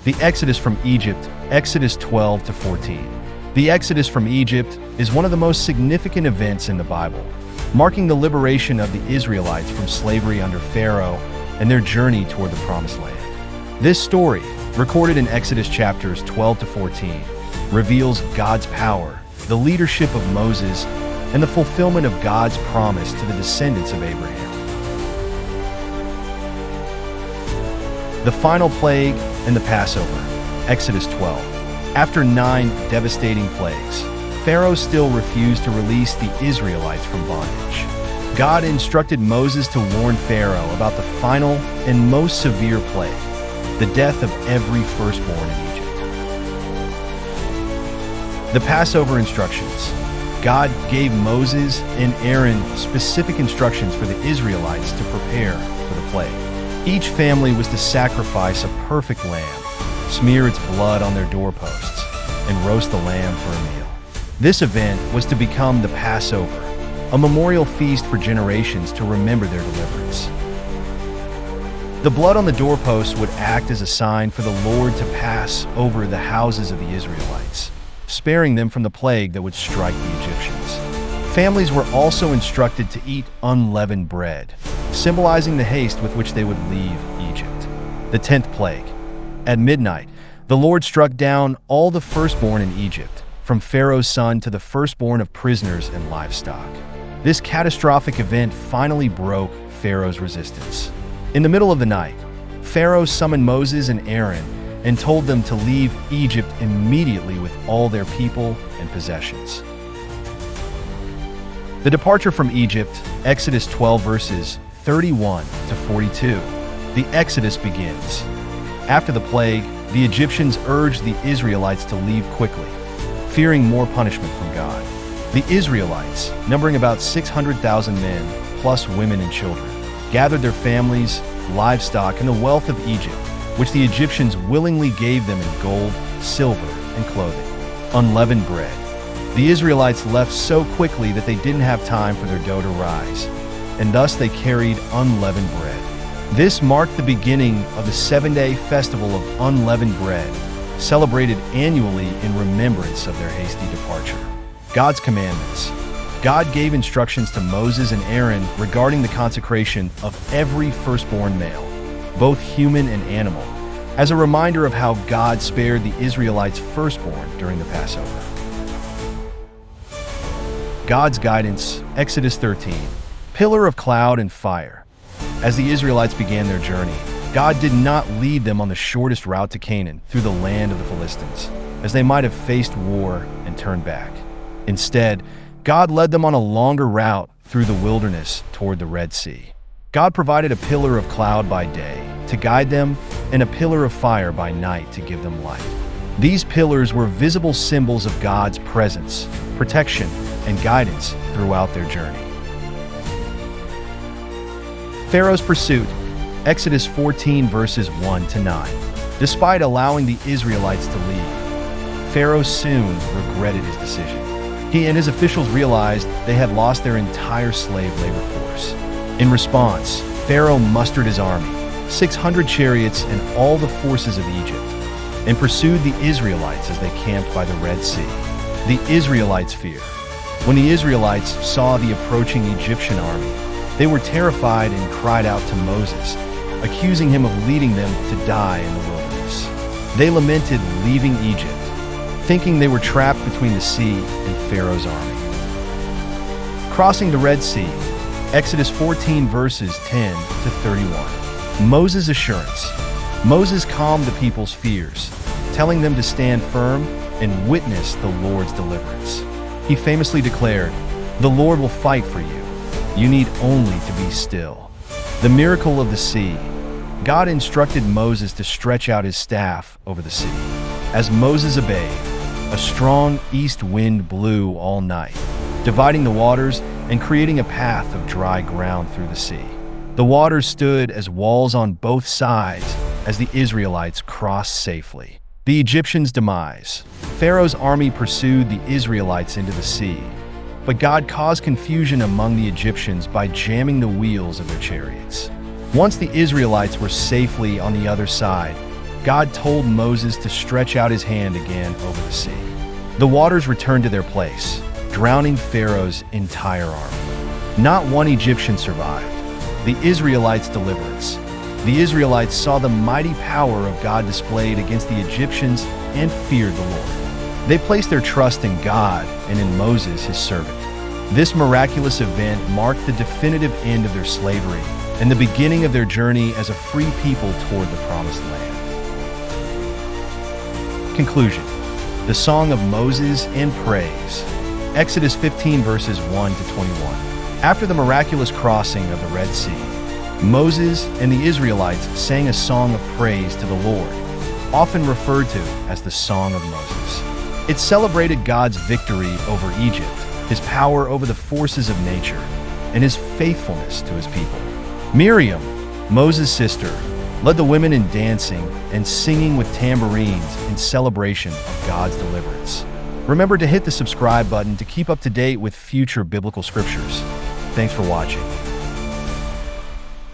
The Exodus from Egypt, Exodus 12 to 14. The Exodus from Egypt is one of the most significant events in the Bible, marking the liberation of the Israelites from slavery under Pharaoh and their journey toward the Promised Land. This story, recorded in Exodus chapters 12 to 14, reveals God's power, the leadership of Moses, and the fulfillment of God's promise to the descendants of Abraham. The final plague and the Passover, Exodus 12. After 9 devastating plagues, Pharaoh still refused to release the Israelites from bondage. God instructed Moses to warn Pharaoh about the final and most severe plague, the death of every firstborn in Egypt. The Passover instructions. God gave Moses and Aaron specific instructions for the Israelites to prepare for the plague. Each family was to sacrifice a perfect lamb, smear its blood on their doorposts, and roast the lamb for a meal. This event was to become the Passover, a memorial feast for generations to remember their deliverance. The blood on the doorposts would act as a sign for the Lord to pass over the houses of the Israelites, sparing them from the plague that would strike the Egyptians. Families were also instructed to eat unleavened bread, symbolizing the haste with which they would leave Egypt. The 10th plague. At midnight, the Lord struck down all the firstborn in Egypt, from Pharaoh's son to the firstborn of prisoners and livestock. This catastrophic event finally broke Pharaoh's resistance. In the middle of the night, Pharaoh summoned Moses and Aaron and told them to leave Egypt immediately with all their people and possessions. The departure from Egypt, Exodus 12 verses 31 to 42. The Exodus begins. After the plague, the Egyptians urged the Israelites to leave quickly, fearing more punishment from God. The Israelites, numbering about 600,000 men, plus women and children, gathered their families, livestock, and the wealth of Egypt, which the Egyptians willingly gave them in gold, silver, and clothing. Unleavened bread. The Israelites left so quickly that they didn't have time for their dough to rise, and thus they carried unleavened bread. This marked the beginning of the 7-day festival of unleavened bread, celebrated annually in remembrance of their hasty departure. God's commandments. God gave instructions to Moses and Aaron regarding the consecration of every firstborn male, both human and animal, as a reminder of how God spared the Israelites' firstborn during the Passover. God's guidance, Exodus 13. Pillar of cloud and fire. As the Israelites began their journey, God did not lead them on the shortest route to Canaan through the land of the Philistines, as they might have faced war and turned back. Instead, God led them on a longer route through the wilderness toward the Red Sea. God provided a pillar of cloud by day to guide them and a pillar of fire by night to give them light. These pillars were visible symbols of God's presence, protection, and guidance throughout their journey. Pharaoh's pursuit, Exodus 14 verses 1 to 9. Despite allowing the Israelites to leave, Pharaoh soon regretted his decision. He and his officials realized they had lost their entire slave labor force. In response, Pharaoh mustered his army, 600 chariots and all the forces of Egypt, and pursued the Israelites as they camped by the Red Sea. The Israelites' fear. When the Israelites saw the approaching Egyptian army, they were terrified and cried out to Moses, accusing him of leading them to die in the wilderness. They lamented leaving Egypt, thinking they were trapped between the sea and Pharaoh's army. Crossing the Red Sea, Exodus 14 verses 10 to 31. Moses' assurance. Moses calmed the people's fears, telling them to stand firm and witness the Lord's deliverance. He famously declared, "The Lord will fight for you. You need only to be still." The miracle of the sea. God instructed Moses to stretch out his staff over the sea. As Moses obeyed, a strong east wind blew all night, dividing the waters and creating a path of dry ground through the sea. The waters stood as walls on both sides as the Israelites crossed safely. The Egyptians' demise. Pharaoh's army pursued the Israelites into the sea, but God caused confusion among the Egyptians by jamming the wheels of their chariots. Once the Israelites were safely on the other side, God told Moses to stretch out his hand again over the sea. The waters returned to their place, drowning Pharaoh's entire army. Not one Egyptian survived. The Israelites' deliverance. The Israelites saw the mighty power of God displayed against the Egyptians and feared the Lord. They placed their trust in God and in Moses, his servant. This miraculous event marked the definitive end of their slavery and the beginning of their journey as a free people toward the Promised Land. Conclusion: the Song of Moses and Praise. Exodus 15 verses 1 to 21. After the miraculous crossing of the Red Sea, Moses and the Israelites sang a song of praise to the Lord, often referred to as the Song of Moses. It celebrated God's victory over Egypt, his power over the forces of nature, and his faithfulness to his people. Miriam, Moses' sister, led the women in dancing and singing with tambourines in celebration of God's deliverance. Remember to hit the subscribe button to keep up to date with future biblical scriptures. Thanks for watching.